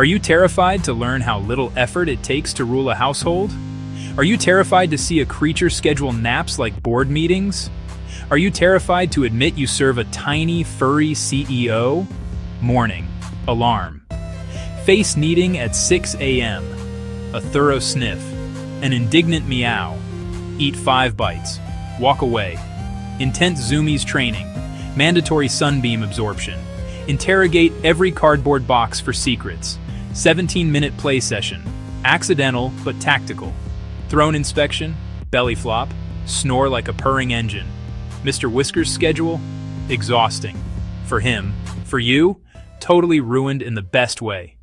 Are you terrified to learn how little effort it takes to rule a household? Are you terrified to see a creature schedule naps like board meetings? Are you terrified to admit you serve a tiny, furry CEO? Morning. Alarm. Face kneading at 6 a.m. A thorough sniff. An indignant meow. Eat 5 bites. Walk away. Intense zoomies training. Mandatory sunbeam absorption. Interrogate every cardboard box for secrets. 17-minute play session. Accidental but tactical. Throne inspection. Belly flop. Snore like a purring engine. Mr. Whisker's schedule? Exhausting. For him. For you? Totally ruined in the best way.